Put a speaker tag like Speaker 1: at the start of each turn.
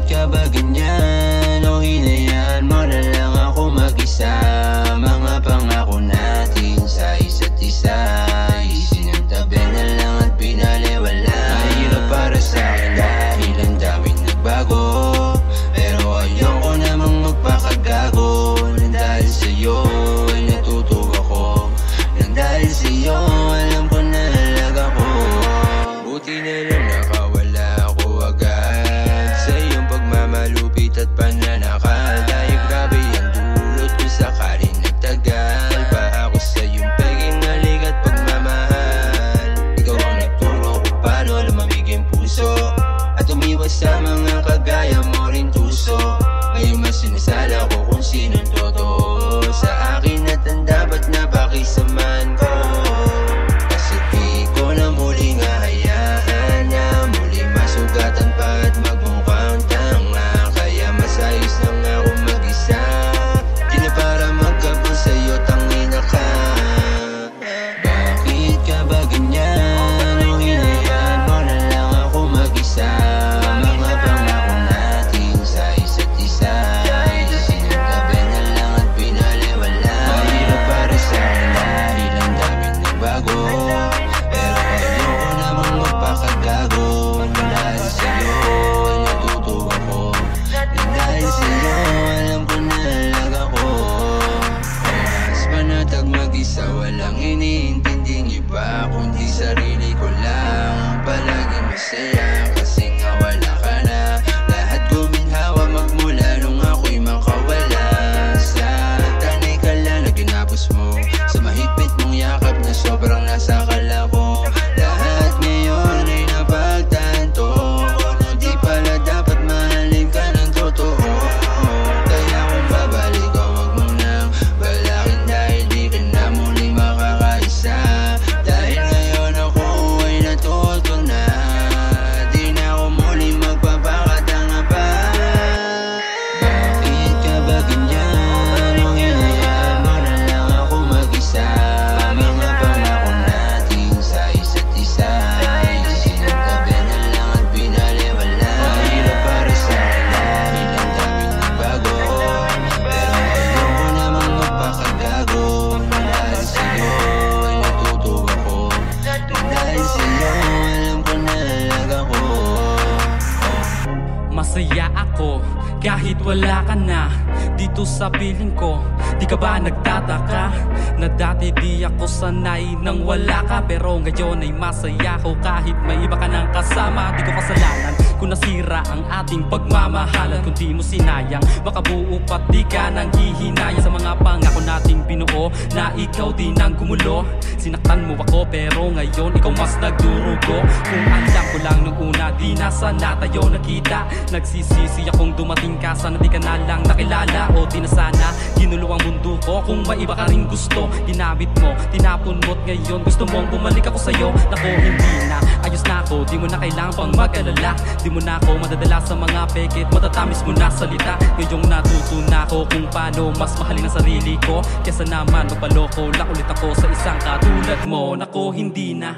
Speaker 1: ka ba ganyan? O hinayaan mo na lang ako mag-isa? Mga pangako natin sa isa't isa isinantabi na lang at pinaliwala. Mahirap para sa akin dahil ang daming nagbago, pero ayoko namang magpakagago. Nang dahil sa'yo ay natuto ako, nang dahil sa'yo alam ko na halaga ko. Buti na lang nakawala ako agad sa iyong pagmamalupit at pananakal. Dahil grabe ang dulot kung sakaling nagtagal pa ako sa iyong peging halik at pagmamahal. Ikaw ang nagturo kung paano lumamig ang puso at umiwas sa mga kagaya mo rin tuso. Ngayon mas sinasala ko kung sinong totoo sa akin at ang dapat na pakisamahan ko. Kasi di ko na muling hahayaan na muli masugatan pa at magmukhang tanga. Kaya masayos lang ako mag-isa, di na para magkapon sa'yo tangina ka. Bakit ka ba ganyan? O hinayaan mo na lang ako mag-isa? Mga pangako natin sa isa't isa isinantabi na lang at pinaliwala. Mahirap para sa akin dahil ang daming nagbago, pero ayoko namang magpakagago. Dahil sa'yo ay natuto ako, dahil sa'yo alam ko na halaga ko. Mas panatag mag-isa, walang iniintinding iba kundi sarili ko lang. Palaging masaya kasi nga wala ka na. Lahat guminhawa magmula nung ako'y makawala. Sa tanay ka lang na ginapos mo, sa mahigpit mong yakap na sobrang nasa kala ko. Lahat ngayon ay napagtanto ko na di pala dapat mahalin ka ng totoo. Kaya kung babalik ka wag mo nang balakin dahil di ka na muling makakaisa. Dahil ngayon ako ay natuto na, di na ako muling magpapakatanga pa. Bakit ka ba ganyan? O hinayaan mo na lang ako mag-isa? Mga pangako natin sa isa't isa isinantabi na lang at pinaliwala. Mahirap para sa akin dahil ang daming nagbago, pero ayoko namang magpakagago. Dahil sa'yo ay natuto ako, dahil sa'yo alam ko na halaga ko.
Speaker 2: Masaya ako kahit wala ka na dito sa piling ko. Di ka ba nagtataka na dati di ako sanay nang wala ka? Pero ngayon ay masaya ako kahit may iba ka nang kasama. Di ko kasalanan kung nasira ang ating pagmamahalan. Kung di mo sinayang makabuo pa't di ka nang hihinaya sa mga pangako nating binuo na ikaw din ang gumulo. Sinaktan mo ako pero ngayon ikaw mas nagdurugo. Kung alam ko lang nung una di na sana tayo nakita. Nagsisisi akong dumating ka, sana di ka na lang nakilala. O di na sana ginulo ang mundo ko. Kung may iba ka rin gusto, ginamit mo, tinapon mo't ngayon gusto mong bumalik ako sa'yo. Nako hindi na, ayos na ako, di mo na kailangan pang mag-alala. Di mo na ako madadala sa mga pekit, matatamis mo na salita. Ngayong natuto na ako kung paano mas mahalin ang sarili ko, kesa naman magpaloko lang ulit ako sa isang katulad mo. Nako hindi na.